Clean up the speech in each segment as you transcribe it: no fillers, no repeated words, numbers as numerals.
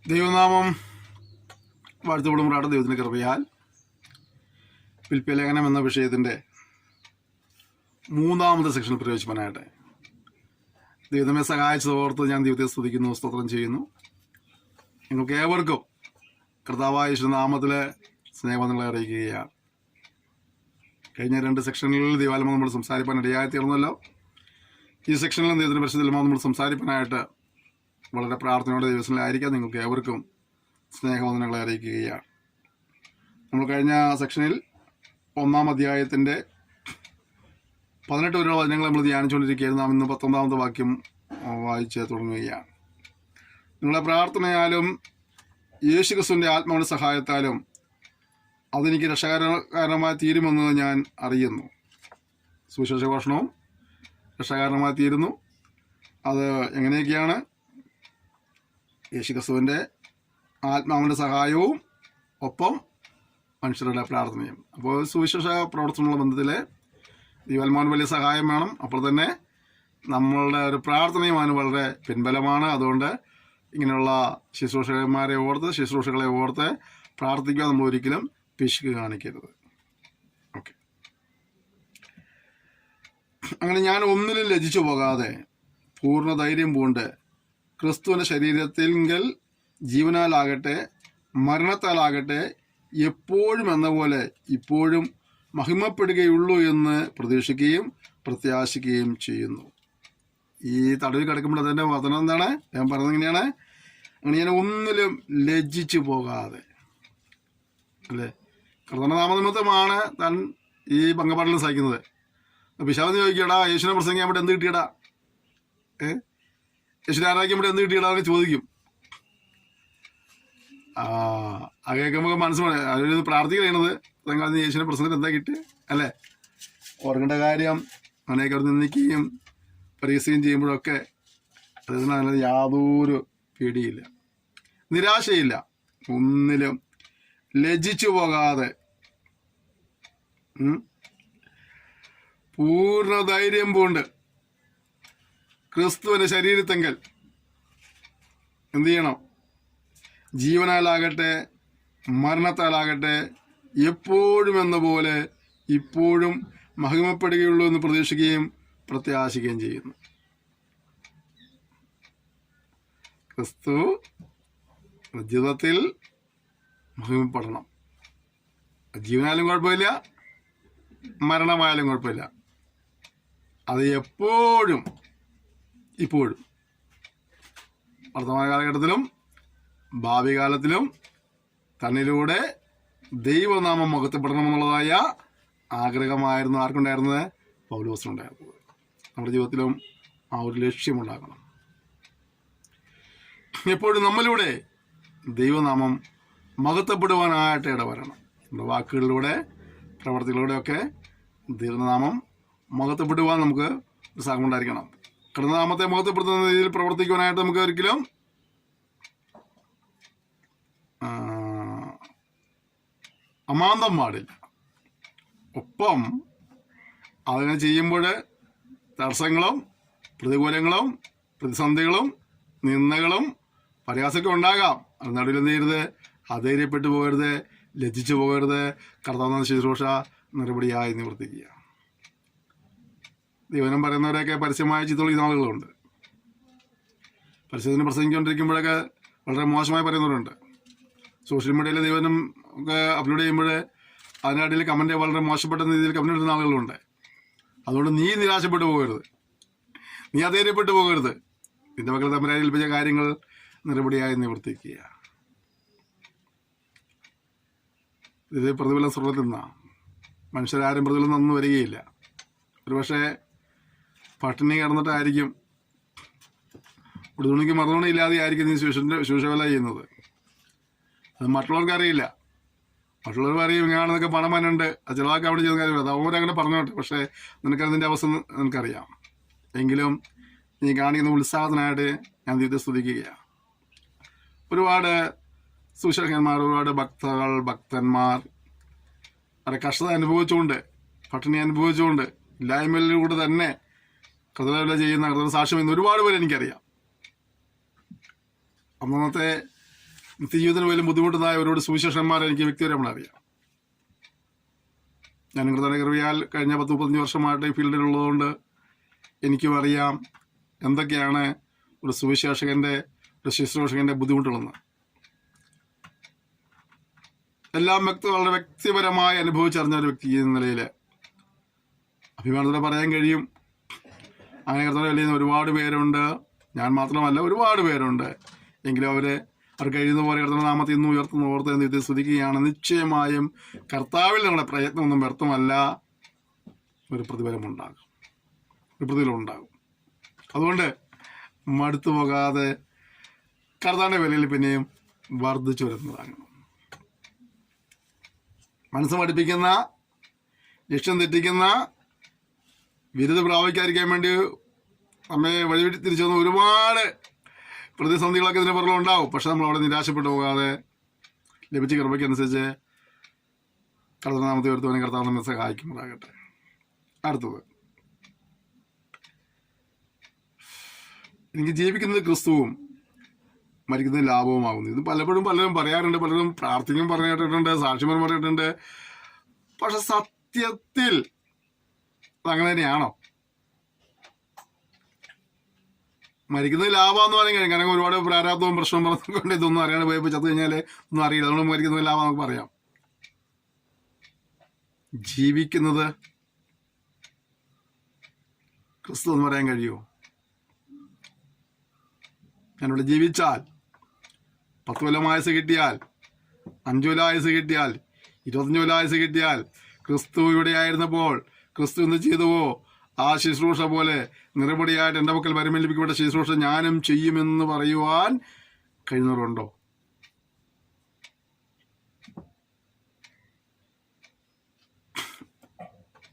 ദൈവനാമം വാഴ്ത്തപ്പെടുമ്പോഴാണ് ദൈവത്തിൻ്റെ കൃപയാൽ പിൽപ്പലേഖനം എന്ന വിഷയത്തിൻ്റെ 3-ാമത്തെ സെക്ഷനിൽ പ്രവേശിപ്പാനായിട്ട് ദൈവമേ സഹായിച്ചതോർത്ത് ഞാൻ ദൈവത്തെ സ്തുതിക്കുന്നു, സ്തോത്രം ചെയ്യുന്നു. നിങ്ങൾക്ക് ഏവർക്കും കർത്താവായ യേശുനാമത്തിലെ സ്നേഹവന്ദനങ്ങളെ അറിയിക്കുകയാണ്. കഴിഞ്ഞ 2 സെക്ഷനുകളിൽ ദൈവാത്മാവ് നമ്മൾ സംസാരിപ്പാൻ ഇടയായി തീർന്നല്ലോ. ഈ സെക്ഷനിലും ദൈവത്തിൻ്റെ പരിശുദ്ധ നമ്മൾ സംസാരിപ്പാനായിട്ട് വളരെ പ്രാർത്ഥനയോടെ ദിവസങ്ങളിലായിരിക്കാം. നിങ്ങൾക്ക് ഏവർക്കും സ്നേഹവന്ദനങ്ങളെ അറിയിക്കുകയാണ്. നമ്മൾ കഴിഞ്ഞ സെക്ഷനിൽ 1-ാം അധ്യായത്തിൻ്റെ 18 വരെയുള്ള വചനങ്ങൾ നമ്മൾ ധ്യാനിച്ചുകൊണ്ടിരിക്കുകയായിരുന്നു. നാം ഇന്ന് 19-ാമത്തെ വാക്യം വായിച്ച് തുടങ്ങുകയാണ്. നിങ്ങളുടെ പ്രാർത്ഥനയാലും യേശുക്രിസ്തുവിൻ്റെ ആത്മാവിൻ്റെ സഹായത്താലും അതെനിക്ക് രക്ഷാകരമായി തീരുമെന്ന് ഞാൻ അറിയുന്നു. സുവിശേഷ ഘോഷണവും രക്ഷാകരമായി തീരുന്നു. അത് എങ്ങനെയൊക്കെയാണ്? യേശുക്രിസ്തുവിൻ്റെ ആത്മാവിൻ്റെ സഹായവും ഒപ്പം മനുഷ്യരുടെ പ്രാർത്ഥനയും. അപ്പോൾ സുവിശേഷ പ്രവർത്തനമുള്ള ബന്ധത്തിൽ ദൈവാത്മാവിന് വലിയ സഹായം വേണം. അപ്പോൾ തന്നെ നമ്മളുടെ ഒരു പ്രാർത്ഥനയും അതിന് വളരെ പിൻബലമാണ്. അതുകൊണ്ട് ഇങ്ങനെയുള്ള ശുശ്രൂഷകളെ ഓർത്ത് പ്രാർത്ഥിക്കുക. നമ്മൾ ഒരിക്കലും പിശുക്ക് കാണിക്കരുത്. ഓക്കെ. അങ്ങനെ ഞാൻ ഒന്നിലും ലജ്ജിച്ചു പോകാതെ പൂർണ്ണ ധൈര്യം പൂണ്ട് ക്രിസ്തുവിൻ്റെ ശരീരത്തിങ്കൽ ജീവനാലാകട്ടെ മരണത്താലാകട്ടെ എപ്പോഴും എന്ന പോലെ ഇപ്പോഴും മഹിമപ്പെടുകയുള്ളൂ എന്ന് പ്രതീക്ഷിക്കുകയും പ്രത്യാശിക്കുകയും ചെയ്യുന്നു. ഈ തടവിൽ കിടക്കുമ്പോൾ അതിൻ്റെ വചനം എന്താണ്? ഞാൻ പറഞ്ഞത് ഇങ്ങനെയാണ്: അങ്ങനെ ഞാൻ ഒന്നിലും ലജ്ജിച്ചു പോകാതെ. അല്ലേ? കർത്തനാമനിമിത്തമാണ് താൻ ഈ പങ്കപാടലും സഹിക്കുന്നത്. പിശാച് ചോദിക്കടാ, യേശുവിനെ പ്രസംഗിക്കാൻ വേണ്ടി എന്ത് കിട്ടിയടാ? യേശുവിനെ ആരാധിക്കാൻ വേണ്ടി എന്ത് കിട്ടിയടാ എന്ന് ചോദിക്കും. അത് കേൾക്കുമ്പോൾ മനസ്സിലാണ് അവർ പ്രാർത്ഥിക്കുന്നത്. തങ്ങൾ യേശുവിനെ പ്രസംഗത്തിൽ എന്താ കിട്ടുക? അല്ലേ? ഓർക്കേണ്ട കാര്യം, അങ്ങനെയൊക്കെ അവർ നിന്ദിക്കുകയും പരിഹസിക്കുകയും ചെയ്യുമ്പോഴൊക്കെ അതിന് അതിനകത്ത് യാതൊരു പേടിയില്ല, നിരാശയില്ല, ഒന്നിലും ലജ്ജിച്ചു പോകാതെ പൂർണ്ണ ധൈര്യം പൂണ്ട് ക്രിസ്തുവിൻ്റെ ശരീരത്തെങ്കൽ എന്ത് ചെയ്യണം? ജീവനാലാകട്ടെ മരണത്താലാകട്ടെ എപ്പോഴും എന്ന പോലെ ഇപ്പോഴും മഹിമപ്പെടുകയുള്ളൂ എന്ന് പ്രതീക്ഷിക്കുകയും പ്രത്യാശിക്കുകയും ചെയ്യുന്നു. ക്രിസ്തു ജീവിതത്തിൽ മഹിമപ്പെടണം. ജീവനായാലും കുഴപ്പമില്ല, മരണമായാലും കുഴപ്പമില്ല. അത് എപ്പോഴും ഇപ്പോഴും വർത്തമാന കാലഘട്ടത്തിലും ഭാവി കാലത്തിലും തന്നിലൂടെ ദൈവനാമം മഹത്വപ്പെടണമെന്നുള്ളതായ ആഗ്രഹമായിരുന്നു ആർക്കുണ്ടായിരുന്നത്? പൗലോസിനുണ്ടായിരുന്നത്. നമ്മുടെ ജീവിതത്തിലും ആ ഒരു ലക്ഷ്യമുണ്ടാകണം. എപ്പോഴും നമ്മളിലൂടെ ദൈവനാമം മഹത്വപ്പെടുവാനായിട്ട് ഇടവരണം. നമ്മുടെ വാക്കുകളിലൂടെ പ്രവർത്തികളിലൂടെയൊക്കെ ദൈവനാമം മഹത്വപ്പെടുവാൻ നമുക്ക് ഉത്സാഹമുണ്ടായിരിക്കണം. കർത്തനാമത്തെ മഹത്വപ്പെടുത്തുന്ന രീതിയിൽ പ്രവർത്തിക്കുവാനായിട്ട് നമുക്ക് ഒരിക്കലും അമാന്തം പാടില്ല. ഒപ്പം അതിനെ ചെയ്യുമ്പോൾ തടസ്സങ്ങളും പ്രതികൂലങ്ങളും പ്രതിസന്ധികളും നിന്ദകളും പ്രയാസമൊക്കെ ഉണ്ടാകാം. അത് നടുവിൽ എന്ത് ചെയ്യരുത്? അധൈര്യപ്പെട്ടു പോകരുത്, ലജ്ജിച്ചു പോകരുത്. കർത്താവ് ശുശ്രൂഷ നടപടിയായി നിവർത്തിക്കുക. ദൈവനം പറയുന്നവരെയൊക്കെ പരസ്യമായി ചീത്ത വിളിക്കുന്ന ആളുകളുണ്ട്. പരസ്യത്തിന് പ്രസംഗിച്ചുകൊണ്ടിരിക്കുമ്പോഴൊക്കെ വളരെ മോശമായി പറയുന്നവരുണ്ട്. സോഷ്യൽ മീഡിയയിൽ ദൈവനം ഒക്കെ അപ്ലോഡ് ചെയ്യുമ്പോൾ അതിനടിയിൽ കമൻറ്റ് വളരെ മോശപ്പെട്ട രീതിയിൽ കമൻറ്റ് ഇടുന്ന ആളുകളുണ്ട്. അതുകൊണ്ട് നീ നിരാശപ്പെട്ടു പോകരുത്, നീ അധൈര്യപ്പെട്ടു പോകരുത്. നിന്റെ മക്കൾ തമ്മിൽ ഏൽപ്പിച്ച കാര്യങ്ങൾ നടപടിയായി നിവർത്തിക്കുക. ഇത് പ്രതിഫലം സ്വർഗത്തിൽ നിന്നാണ്. മനുഷ്യരാരും പ്രതിഫലം ഒന്നും വരികയില്ല. ഒരുപക്ഷെ പട്ടിണി കിടന്നിട്ടായിരിക്കും, ഉടുതുണിക്ക് മറുതുണിയില്ലാതെ ആയിരിക്കും നീ ശുശ്രൂഷവേല ചെയ്യുന്നത്. അത് മറ്റുള്ളവർക്ക് അറിയില്ല. മറ്റുള്ളവർ പറയും ഇങ്ങനെയാണെന്നൊക്കെ പണം വന്നുണ്ട്, അത് ചിലവാക്കാൻ വേണ്ടി ചെയ്യുന്ന കാര്യമില്ല. അത് അവരങ്ങനെ പറഞ്ഞോട്ടെ. പക്ഷേ നിനക്കതിൻ്റെ അവസ്ഥ നിനക്കറിയാം. എങ്കിലും നീ കാണിക്കുന്ന ഉത്സാഹത്തിനായിട്ട് ഞാൻ ദൈവത്തെ സ്തുതിക്കുകയാണ്. ഒരുപാട് സുശേഷകന്മാർ, ഒരുപാട് ഭക്തന്മാർ അവരെ കഷ്ടത അനുഭവിച്ചുകൊണ്ട്, പട്ടിണി അനുഭവിച്ചുകൊണ്ട്, ഇല്ലായ്മയിലൂടെ തന്നെ കർത്തവ്യം ചെയ്യുന്ന കർത്തവ്യ സാക്ഷ്യം ഇന്ന് ഒരുപാട് പേര് എനിക്കറിയാം. അന്നത്തെ നിത്യജീവിതത്തിന് പോലും ബുദ്ധിമുട്ടുന്നതായ ഒരുപാട് സുവിശേഷന്മാരെ എനിക്ക് വ്യക്തിപരമായി അറിയാം. ഞാൻ കർത്താവിന്റെ കൃപയാൽ കഴിഞ്ഞ 10-35 വർഷമായിട്ട് ഈ ഫീൽഡിലുള്ളതുകൊണ്ട് എനിക്കും അറിയാം എന്തൊക്കെയാണ് ഒരു സുവിശേഷകന്റെ, ഒരു ശുശ്രൂഷകന്റെ ബുദ്ധിമുട്ടുകളെന്ന്. എല്ലാം വളരെ വ്യക്തിപരമായി അനുഭവിച്ചറിഞ്ഞ ഒരു വ്യക്തി എന്ന നിലയിൽ അഭിമാനത്തോടെ പറയാൻ കഴിയും. അങ്ങനെ കർത്താവിനെ വലിയ ഒരുപാട് പേരുണ്ട്, ഞാൻ മാത്രമല്ല ഒരുപാട് പേരുണ്ട്. എങ്കിലും അവർ കഴിയുന്ന പോലെ കർത്താവിന്റെ നാമത്തെ ഇന്നും ഉയർത്തുന്ന ഓർത്ത് എന്ന് ഇത് സ്തുതിക്കുകയാണ്. നിശ്ചയമായും കർത്താവിൽ നിങ്ങളുടെ പ്രയത്നമൊന്നും വ്യർത്ഥമല്ല, ഒരു പ്രതിഫലമുണ്ടാകും, ഒരു പ്രതിഫലമുണ്ടാകും. അതുകൊണ്ട് മടുത്തു പോകാതെ കർത്താവിന്റെ വിലയിൽ പിന്നെയും വർദ്ധിച്ചു വരുന്നതാകണം. മനസ്സ് മടുപ്പിക്കുന്ന, ലക്ഷ്യം തെറ്റിക്കുന്ന, വിരുദ്ധ പ്രാപിക്കാതിരിക്കാൻ വേണ്ടി നമ്മെ വഴി തിരിച്ചു വന്ന ഒരുപാട് പ്രതിസന്ധികളൊക്കെ ഇതിന് പുറകിൽ ഉണ്ടാവും. പക്ഷെ നമ്മൾ അവിടെ നിരാശപ്പെട്ടു പോകാതെ ലഭിച്ച കൃപയ്ക്കനുസരിച്ച് കർത്താവിനാമത്തെ ഉയർത്തുവാനും കർത്താവ് നമ്മെ സഹായിക്കുമാറാകട്ടെ. അടുത്തത്, എനിക്ക് ജീവിക്കുന്നത് ക്രിസ്തുവും മരിക്കുന്നത് ലാഭവുമാകുന്നു. ഇത് പലപ്പോഴും പലരും പറയാറുണ്ട്, പലരും പ്രാർത്ഥിക്കും പറഞ്ഞു കേട്ടിട്ടുണ്ട്, സാക്ഷ്യങ്ങൾ പറഞ്ഞിട്ടുണ്ട്. പക്ഷെ സത്യത്തിൽ അങ്ങനെ തന്നെയാണോ? മരിക്കുന്നത് ലാഭമെന്ന് പറയാൻ കഴിയും. കാരണം ഒരുപാട് പ്രാരാബ്ദവും പ്രശ്നവും പറഞ്ഞുകൊണ്ട് ഇതൊന്നും അറിയാണ്ട് പോയപ്പോൾ ചത്തു കഴിഞ്ഞാൽ ഒന്നും അറിയില്ല. അതുകൊണ്ട് മരിക്കുന്നത് ലാഭം നമുക്ക് പറയാം. ജീവിക്കുന്നത് ക്രിസ്തു എന്ന് പറയാൻ കഴിയുമോ? ഞാനിവിടെ ജീവിച്ചാൽ 10 കൊല്ലം ആയുസ് കിട്ടിയാൽ, 5 കൊല്ലം ആയുസ് കിട്ടിയാൽ, 25 കൊല്ലം ആയുസ് കിട്ടിയാൽ, ക്രിസ്തു ഇവിടെ ആയിരുന്നപ്പോൾ ക്രിസ്തു എന്ത് ചെയ്തുവോ ആ ശുശ്രൂഷ പോലെ നിറപടിയായിട്ട് എൻ്റെ മക്കൾ പരിമേൽപ്പിക്കപ്പെട്ട ശുശ്രൂഷ ഞാനും ചെയ്യുമെന്ന് പറയുവാൻ കഴിയുന്നവരുണ്ടോ?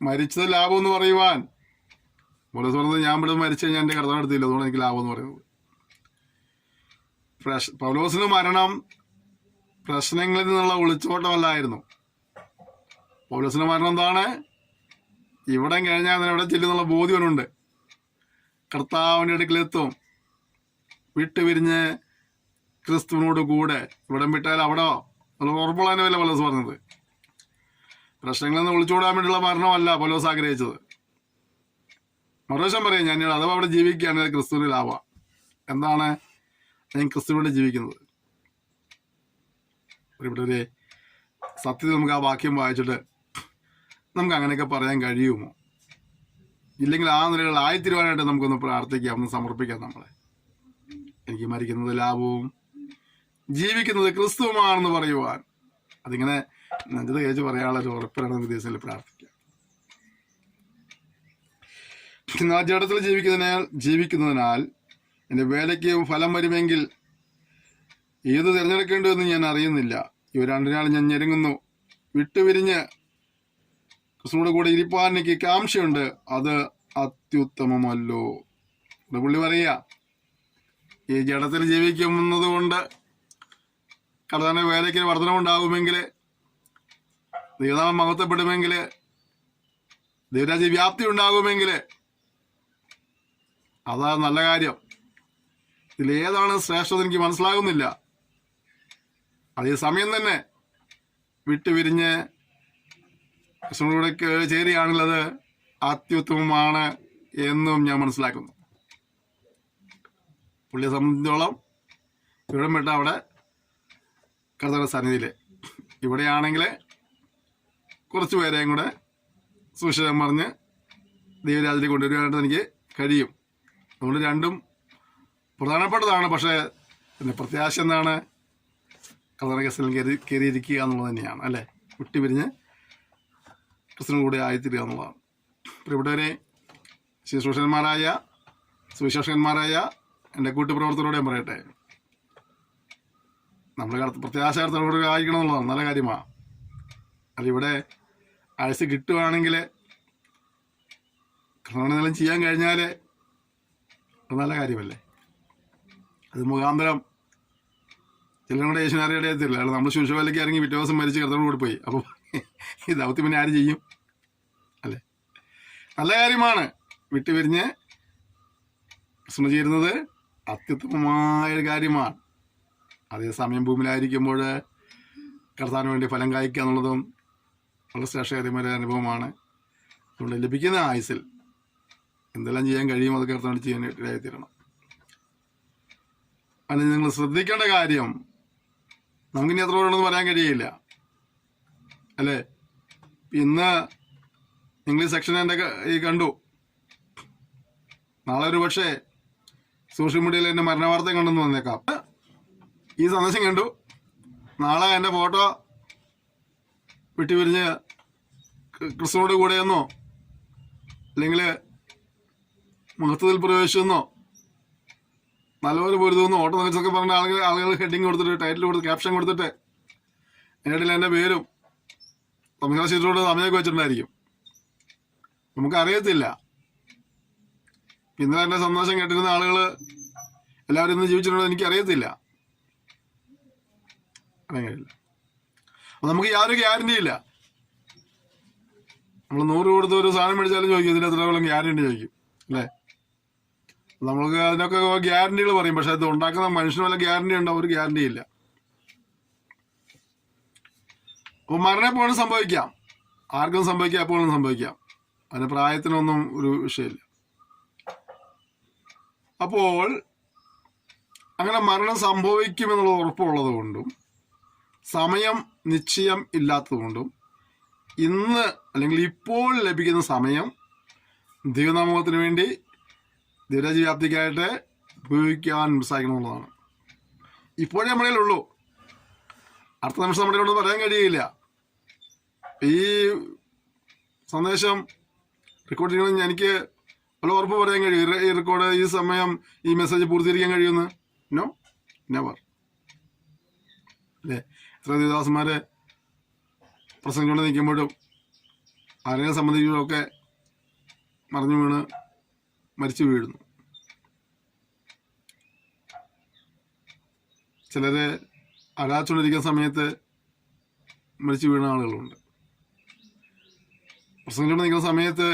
മരിച്ചത് ലാഭം എന്ന് പറയുവാൻ പോലീസ് പറഞ്ഞത്, ഞാൻ ഇവിടെ മരിച്ചു കഴിഞ്ഞാൽ എൻ്റെ കർത്താവ് എടുത്തില്ല, അതുകൊണ്ട് എനിക്ക് ലാഭം എന്ന് പറയുന്നത്. പൗലോസിന് മരണം പ്രശ്നങ്ങളിൽ നിന്നുള്ള ഒളിച്ചോട്ടമല്ലായിരുന്നു. പൗലോസിന്റെ മരണം എന്താണ്? ഇവിടെ കഴിഞ്ഞാൽ എവിടെ ചെല്ലുന്നുള്ള ബോധ്യവനുണ്ട്. കർത്താവിൻ്റെ അടുക്കലെത്തും, വിട്ടുപിരിഞ്ഞ് ക്രിസ്തുവിനോട് കൂടെ. ഇവിടം വിട്ടാൽ അവിടെ ഉറപ്പുള്ളതിനെ വല്ല പൗലോസ് പറഞ്ഞത്. പ്രശ്നങ്ങളിൽ നിന്ന് ഒളിച്ചോടാൻ വേണ്ടിയുള്ള മരണമല്ല പൗലോസ് ആഗ്രഹിച്ചത്. മറുവശം പറയാം, ഞാൻ അഥവാ അവിടെ ജീവിക്കുകയാണ് ക്രിസ്തുവിന് ലാഭം. എന്താണ് ഞാൻ ക്രിസ്തുവിനോട് ജീവിക്കുന്നത്? ഇവിടെ സത്യത്തിൽ നമുക്ക് ആ വാക്യം വായിച്ചിട്ട് നമുക്ക് അങ്ങനെയൊക്കെ പറയാൻ കഴിയുമോ? ഇല്ലെങ്കിൽ ആ നിലകൾ ആയിത്തീരുവാനായിട്ട് നമുക്കൊന്ന് പ്രാർത്ഥിക്കാം, ഒന്ന് സമർപ്പിക്കാം നമ്മളെ. എനിക്ക് മരിക്കുന്നത് ലാഭവും ജീവിക്കുന്നത് ക്രിസ്തുവുമാണെന്ന് പറയുവാൻ അതിങ്ങനെ നെഞ്ചത് കഴിച്ച് പറയാനുള്ള ഒരു ഉറപ്പിലാണ് വിദേശത്തിൽ പ്രാർത്ഥിക്കാം. ആ ജഡത്തിൽ ജീവിക്കുന്നതിനാൽ എൻ്റെ വേലയ്ക്ക് ഫലം വരുമെങ്കിൽ ഏത് തിരഞ്ഞെടുക്കേണ്ടതെന്ന് ഞാൻ അറിയുന്നില്ല. ഇവ രണ്ടിനാൾ ഞാൻ ഞെരുങ്ങുന്നു. വിട്ടുപിരിഞ്ഞ് ക്രിസ്തുവിന്റെ കൂടെ ഇരിപ്പാൻ എനിക്ക് കാംക്ഷയുണ്ട്, അത് അത്യുത്തമമല്ലോ. പുള്ളി പറയുക, ഈ ജഡത്തിൽ ജീവിക്കുന്നത് കൊണ്ട് കർത്താവിന്റെ വേലയ്ക്ക് വർധനമുണ്ടാകുമെങ്കിൽ, ദൈവനാമം മഹത്വപ്പെടുമെങ്കിൽ, ദൈവരാജ്യ വ്യാപ്തി ഉണ്ടാകുമെങ്കിൽ അതാ നല്ല കാര്യം. ഇതിലേതാണ് ശ്രേഷ്ഠത എനിക്ക് മനസ്സിലാകുന്നില്ല. അതേ സമയം തന്നെ വിട്ടുപിരിഞ്ഞ് കൃഷ്ണനോട് ചേരുകയാണുള്ളത് അത്യുത്തമമാണ് എന്നും ഞാൻ മനസ്സിലാക്കുന്നു. പുള്ളിയെ സംബന്ധിച്ചോളം ഇവിടം വിട്ട അവിടെ കർത്താവിന്റെ സന്നിധിയിൽ, ഇവിടെയാണെങ്കിൽ കുറച്ച് പേരെയും കൂടെ സുവിശേഷം പറഞ്ഞ് ദൈവരാജ്യത്തിൽ കൊണ്ടുവരുവാനായിട്ട് എനിക്ക് കഴിയും. അതുകൊണ്ട് രണ്ടും പ്രധാനപ്പെട്ടതാണ്. പക്ഷേ പിന്നെ പ്രത്യാശ എന്താണ്? കർത്താവിന്റെ കേസിൽ കയറിയിരിക്കുക എന്നുള്ളത് തന്നെയാണ്, അല്ലേ? വിട്ടുപിരിഞ്ഞ് ക്രിസ്തുവിന് കൂടെ ആയിത്തീരുക എന്നുള്ളതാണ്. ഇവിടെവരെ ശുശ്രൂഷകന്മാരായ സുവിശേഷകന്മാരായ എൻ്റെ കൂട്ടുപ്രവർത്തകരോടെ ഞാൻ പറയട്ടെ, നമ്മൾ പ്രത്യാശയോടെ ആയിരിക്കണം എന്നുള്ളതാണ് നല്ല കാര്യമാണ്. അല്ല, ഇവിടെ ആയുസ് കിട്ടുവാണെങ്കിൽ എന്തെങ്കിലും ചെയ്യാൻ കഴിഞ്ഞാൽ അത് നല്ല കാര്യമല്ലേ? അത് മുഖാന്തരം ചിലരും കൂടെ യേശുവിനെ അറിയത്തില്ല. അല്ല, നമ്മൾ ശുശ്രൂഷയിലേക്ക് ഇറങ്ങി പിറ്റേ ദിവസം മരിച്ച് കർത്താവിനോട് കൂടി പോയി. അപ്പോൾ ഈ ദൗത്യം പിന്നെ ആര് ചെയ്യും? അല്ലേ? നല്ല കാര്യമാണ്. വിട്ടുപിരിഞ്ഞ് ശ്രമിച്ചിരുന്നത് അത്യുത്തമമായൊരു കാര്യമാണ്. അതേസമയം ഭൂമിയിലായിരിക്കുമ്പോൾ കർത്താവിന് വേണ്ടി ഫലം കായ്ക്കുക എന്നുള്ളതും വളരെ ശ്രേഷ്ഠകരമായ അനുഭവമാണ്. അതുകൊണ്ട് ലഭിക്കുന്ന ആയുസിൽ എന്തെല്ലാം ചെയ്യാൻ കഴിയും അത് കർത്താവിന് ചെയ്യാൻ ഇടയായിത്തീരണം. അതിന് നിങ്ങൾ ശ്രദ്ധിക്കേണ്ട കാര്യം, നമുക്കിനി എത്ര പേരുണ്ടെന്ന് പറയാൻ കഴിയില്ല അല്ലേ. ഇന്ന് ഇംഗ്ലീഷ് സെക്ഷൻ എൻ്റെ ഈ കണ്ടു, നാളെ ഒരു പക്ഷേ സോഷ്യൽ മീഡിയയിൽ എൻ്റെ മരണവാർത്ത കണ്ടെന്ന് വന്നേക്കാം. ഈ സന്ദേശം കണ്ടു, നാളെ എൻ്റെ ഫോട്ടോ വിട്ടുപിരിഞ്ഞ് ക്രിസ്തുവിനോട് കൂടെയെന്നോ അല്ലെങ്കിൽ മഹത്വത്തിൽ പ്രവേശിച്ചെന്നോ നല്ലപോലെ പൊരുതുമെന്നോ ഓട്ടോ നിലച്ചൊക്കെ പറഞ്ഞ ആളുകൾ ഹെഡിങ് കൊടുത്തിട്ട് ടൈറ്റിൽ കൊടുത്ത് ക്യാപ്ഷൻ കൊടുത്തിട്ട് അതിനിടയിൽ എൻ്റെ പേരും സംസ്കാര ശീലത്തോട് സമയമൊക്കെ വെച്ചിട്ടുണ്ടായിരിക്കും. നമുക്കറിയത്തില്ല. ഇന്നലെ എൻ്റെ സന്ദേശം കേട്ടിരുന്ന ആളുകൾ എല്ലാവരും ഇന്ന് ജീവിച്ചിട്ടുണ്ടോ എനിക്കറിയത്തില്ല. അറിയാൻ കഴിയില്ല. അപ്പം നമുക്ക് യാതൊരു ഗ്യാരണ്ടി ഇല്ല. നമ്മൾ 100 കൊടുത്ത് ഒരു സാധനം മേടിച്ചാലും ചോദിക്കും ഇതിന് എത്ര കൊല്ലം ഗ്യാരണ്ടി ചോദിക്കും അല്ലേ. നമുക്ക് അതിനൊക്കെ ഗ്യാരണ്ടികൾ പറയും, പക്ഷെ അത് ഉണ്ടാക്കുന്ന മനുഷ്യന് വല്ല ഗ്യാരണ്ടി ഉണ്ടോ? ഒരു ഗ്യാരണ്ടി ഇല്ല. അപ്പോൾ മരണം എപ്പോഴും സംഭവിക്കാം, ആർക്കും സംഭവിക്കാം, എപ്പോഴും സംഭവിക്കാം. അതിന് പ്രായത്തിനൊന്നും ഒരു വിഷയമില്ല. അപ്പോൾ അങ്ങനെ മരണം സംഭവിക്കുമെന്നുള്ള ഉറപ്പുള്ളത് കൊണ്ടും സമയം നിശ്ചയം ഇല്ലാത്തതുകൊണ്ടും ഇന്ന് അല്ലെങ്കിൽ ഇപ്പോൾ ലഭിക്കുന്ന സമയം ദൈവനാമത്തിന് വേണ്ടി ദൈവരാജ്യ വ്യാപ്തിക്കായിട്ട് ഉപയോഗിക്കാൻ സാധിക്കണമെന്നുള്ളതാണ്. ഇപ്പോഴേ നമ്മുടെ കയ്യിലുള്ളൂ, അടുത്ത നിമിഷം നമ്മുടെ കയ്യിലോട്ട് പറയാൻ കഴിയില്ല. ഈ സന്ദേശം റെക്കോർഡ് ചെയ്യണമെന്ന് എനിക്ക് വല്ല ഉറപ്പ് പറയാൻ കഴിയും, ഈ റെക്കോർഡ് ഈ സമയം ഈ മെസ്സേജ് പൂർത്തീകരിക്കാൻ കഴിയുമെന്ന്? നോ, നെവർ അല്ലേ. എത്ര ദേവദാസന്മാർ പ്രസംഗിച്ചുകൊണ്ട് നിൽക്കുമ്പോഴും ആരെയും സംബന്ധിക്കുമ്പോഴൊക്കെ മറിഞ്ഞു വീണ് മരിച്ചു വീഴുന്നു. ചിലര് ആരാധിച്ചുകൊണ്ടിരിക്കുന്ന സമയത്ത് മരിച്ചു വീണ ആളുകളുണ്ട്. പ്രസംഗിച്ചുകൊണ്ട് നിൽക്കുന്ന സമയത്ത്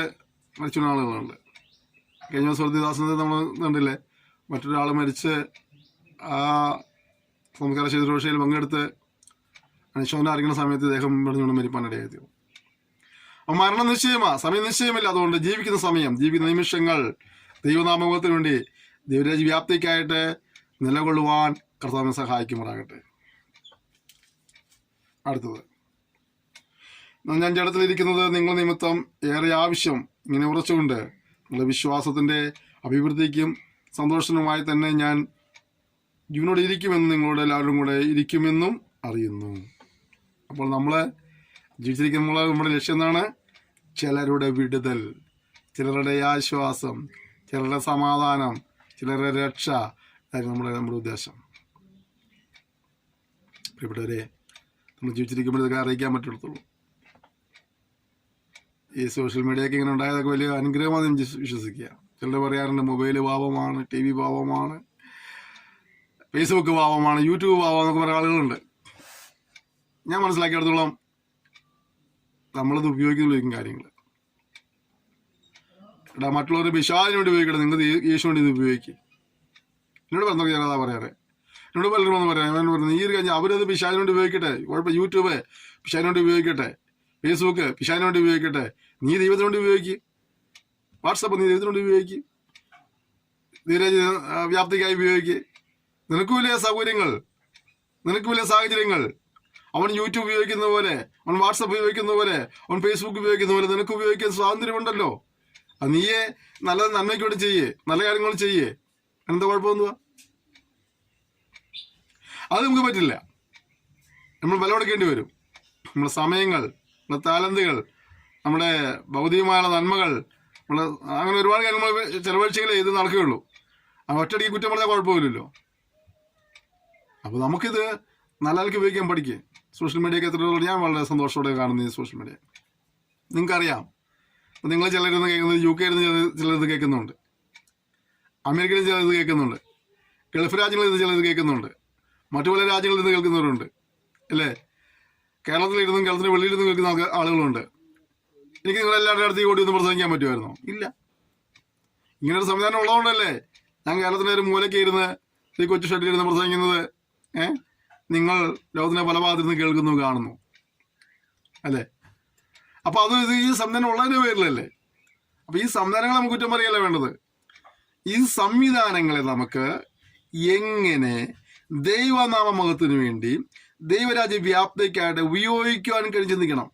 മരിച്ചു വീണ ആളുകളുണ്ട്. കഴിഞ്ഞ ദിവസം ദാസനെ നമ്മൾ കണ്ടില്ലേ, മറ്റൊരാൾ മരിച്ച് ആ സംസ്കാര ശുശ്രൂഷയിൽ പങ്കെടുത്ത് അനുശോചനം അറിയിക്കുന്ന സമയത്ത് ദേഹം പറഞ്ഞുകൊണ്ട് മരിപ്പാനിടയായി. അപ്പം മരണം നിശ്ചയമാ, സമയം നിശ്ചയമില്ല. അതുകൊണ്ട് ജീവിക്കുന്ന സമയം, ജീവിക്കുന്ന നിമിഷങ്ങൾ ദൈവനാമത്തിന് വേണ്ടി ദൈവരാജ്യ വ്യാപ്തിക്കായിട്ട് നിലകൊള്ളുവാൻ കർത്താവിനെ സഹായിക്കുമാറാകട്ടെ. അടുത്തത്, ഞാൻ ജഡത്തിലിരിക്കുന്നത് നിങ്ങൾ നിമിത്തം ഏറെ ആവശ്യം ഇങ്ങനെ ഉറച്ചുകൊണ്ട് നിങ്ങളുടെ വിശ്വാസത്തിൻ്റെ അഭിവൃദ്ധിക്കും സന്തോഷത്തിനുമായി തന്നെ ഞാൻ ജീവനോട് ഇരിക്കുമെന്നും നിങ്ങളോട് എല്ലാവരും കൂടെ ഇരിക്കുമെന്നും അറിയുന്നു. അപ്പോൾ നമ്മൾ ജീവിച്ചിരിക്കുമ്പോൾ നമ്മുടെ ലക്ഷ്യം എന്താണ്? ചിലരുടെ വിടുതൽ, ചിലരുടെ ആശ്വാസം, ചിലരുടെ സമാധാനം, ചിലരുടെ രക്ഷ, അതായിരുന്നു നമ്മുടെ ഉദ്ദേശം. പ്രിയപ്പെട്ടവരെ, നമ്മൾ ജീവിച്ചിരിക്കുമ്പോൾ ഇതൊക്കെ അറിയിക്കാൻ പറ്റുള്ളൂ. ഈ സോഷ്യൽ മീഡിയയൊക്കെ ഇങ്ങനെ ഉണ്ടായതൊക്കെ വലിയ അനുഗ്രഹമാണ് വിശ്വസിക്കുക. ചിലർ പറയാറുണ്ട് മൊബൈൽ പാവമാണ്, TV പാവമാണ്, ഫേസ്ബുക്ക് പാവമാണ്, യൂട്യൂബ് പാവമെന്നൊക്കെ പറയുന്ന ആളുകളുണ്ട്. ഞാൻ മനസ്സിലാക്കിയെടുത്തോളം നമ്മളത് ഉപയോഗിക്കുന്ന കാര്യങ്ങൾ എടാ, മറ്റുള്ളവർ പിശാചിന് വേണ്ടി ഉപയോഗിക്കട്ടെ, നിങ്ങൾ യേശു വേണ്ടി ഇത് ഉപയോഗിക്കും. എന്നോട് പറഞ്ഞൊക്കെ ഞാനതാ പറയാറ്. എന്നോട് പലരും വന്ന് പറയാം, ഞാൻ പറഞ്ഞു ഈ ഒരു കാര്യം അവരത് പിശാചിന് വേണ്ടി ഉപയോഗിക്കട്ടെ, കുഴപ്പം. യൂട്യൂബ് പിശാചിന് വേണ്ടി ഉപയോഗിക്കട്ടെ, ഫേസ്ബുക്ക് പിശാചിന് വേണ്ടി ഉപയോഗിക്കട്ടെ, നീ ദൈവത്തിന് വേണ്ടി ഉപയോഗിക്കും. വാട്സപ്പ് നീ ദൈവത്തിന് വേണ്ടി ഉപയോഗിക്കും, ദൈവരാജ്യ വ്യാപ്തിക്കായി ഉപയോഗിക്കുക. നിനക്ക് വലിയ സൗകര്യങ്ങൾ, നിനക്ക് വലിയ സാഹചര്യങ്ങൾ. അവൻ യൂട്യൂബ് ഉപയോഗിക്കുന്ന പോലെ, അവൻ വാട്സപ്പ് ഉപയോഗിക്കുന്ന പോലെ, അവൻ ഫേസ്ബുക്ക് ഉപയോഗിക്കുന്ന പോലെ നിനക്ക് ഉപയോഗിക്കാൻ സ്വാതന്ത്ര്യമുണ്ടല്ലോ. അത് നീയെ നല്ല നന്മയ്ക്ക് വേണ്ടി ചെയ്യേ, നല്ല കാര്യങ്ങൾ ചെയ്യേ, എന്താ കുഴപ്പമൊന്നുക? അത് നമുക്ക് പറ്റില്ല. നമ്മൾ വില കൊടുക്കേണ്ടി വരും. നമ്മുടെ സമയങ്ങൾ, നമ്മുടെ താലന്തുകൾ, നമ്മുടെ ഭൗതികമായ നന്മകൾ, നമ്മൾ അങ്ങനെ ഒരുപാട് കാര്യങ്ങൾ ചെലവഴിച്ചെങ്കിലേ ഇത് നടക്കുകയുള്ളൂ. ആ ഒറ്റയടിക്ക് കുറ്റം പറഞ്ഞാൽ കുഴപ്പമില്ലല്ലോ. അപ്പോൾ നമുക്കിത് നല്ല നിലയ്ക്ക് ഉപയോഗിക്കാൻ പഠിക്കുക. സോഷ്യൽ മീഡിയയൊക്കെ എത്ര ഞാൻ വളരെ സന്തോഷത്തോടെ കാണുന്നത് ഈ സോഷ്യൽ മീഡിയ. നിങ്ങൾക്കറിയാം, അപ്പോൾ നിങ്ങൾ ചിലരിന്ന് കേൾക്കുന്നത് UK ഇരുന്ന് ചിലത് കേൾക്കുന്നുണ്ട്, അമേരിക്കയിൽ ചിലത് കേൾക്കുന്നുണ്ട്, ഗൾഫ് രാജ്യങ്ങളിൽ നിന്ന് ചിലത് കേൾക്കുന്നുണ്ട്, മറ്റു പല രാജ്യങ്ങളിൽ നിന്ന് കേൾക്കുന്നവരുണ്ട് അല്ലേ. കേരളത്തിലിരുന്നും കേരളത്തിന് വെളിയിലിരുന്നും കേൾക്കുന്ന ആളുകളുണ്ട്. എനിക്ക് നിങ്ങളെല്ലാവരുടെ അടുത്ത് കൂടി ഒന്ന് പ്രസംഗിക്കാൻ പറ്റുമായിരുന്നോ? ഇല്ല. ഇങ്ങനൊരു സംവിധാനം ഉള്ളതുകൊണ്ടല്ലേ ഞാൻ കേരളത്തിൻ്റെ ഒരു മൂലയ്ക്ക് ഇരുന്ന് ഈ കൊച്ചു ഷട്ടിലിരുന്ന് പ്രസംഗിക്കുന്നത്. നിങ്ങൾ ലോകത്തിന്റെ പല ഭാഗത്തു നിന്ന് കേൾക്കുന്നു, കാണുന്നു, അല്ലേ? അപ്പൊ അത് ഈ സംവിധാനം ഉള്ളതിന്റെ പേരിലല്ലേ? അപ്പൊ ഈ സംവിധാനങ്ങളെ നമുക്ക് കുറ്റം പറയല്ല വേണ്ടത്. ഈ സംവിധാനങ്ങളെ നമുക്ക് എങ്ങനെ ദൈവനാമ മഹത്വത്തിന് വേണ്ടി ദൈവരാജ്യ വ്യാപ്തിക്കായിട്ട് ഉപയോഗിക്കുവാൻ കഴിഞ്ഞ് ചിന്തിക്കണം.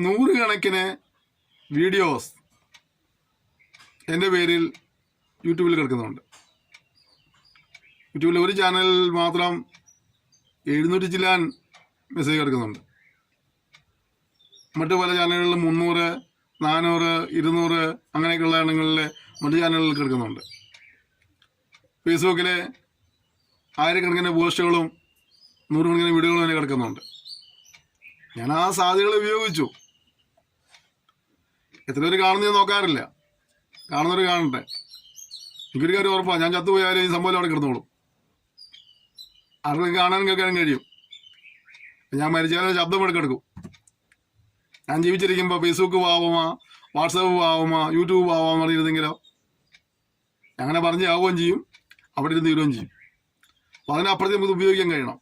നൂറുകണക്കിന് വീഡിയോസ് എൻ്റെ പേരിൽ യൂട്യൂബിൽ കിടക്കുന്നുണ്ട്. യൂട്യൂബിൽ ഒരു ചാനലിൽ മാത്രം 700 ചില്ലാൻ മെസ്സേജ് കിടക്കുന്നുണ്ട്. മറ്റു പല ചാനലുകളിൽ 300, 400, 200 അങ്ങനെയൊക്കെയുള്ള ഇടങ്ങളിൽ മറ്റു ചാനലുകളിൽ കിടക്കുന്നുണ്ട്. ഫേസ്ബുക്കിൽ ആയിരക്കണക്കിന് പോസ്റ്റുകളും 100 കണക്കിന് വീഡിയോകളും തന്നെ കിടക്കുന്നുണ്ട്. ഞാൻ ആ സാധ്യതകൾ ഉപയോഗിച്ചു. എത്ര പേര് കാണുന്നത് നോക്കാറില്ല. കാണുന്നവർ കാണട്ടെ. എനിക്കൊരു കാര്യം ഉറപ്പാണ്, ഞാൻ ചത്തുപോയാലും ഈ സംഭവം അവിടെ കിടന്നോളും. ആർക്കും കാണാനും കേൾക്കാനും കഴിയും. ഞാൻ മരിച്ചാലും ശബ്ദം എടുക്കെടുക്കും. ഞാൻ ജീവിച്ചിരിക്കുമ്പോൾ ഫേസ്ബുക്ക് പാവമാ, വാട്സപ്പ് പാവമാ, യൂട്യൂബ് പാവമാ പറഞ്ഞിരുന്നെങ്കിലോ അങ്ങനെ പറഞ്ഞ് ആവുകയും ചെയ്യും, അവിടെ ഇരുന്ന് തീരുകയും ചെയ്യും. അപ്പോൾ അതിനപ്പുറത്ത് നമുക്ക് ഉപയോഗിക്കാൻ കഴിയണം.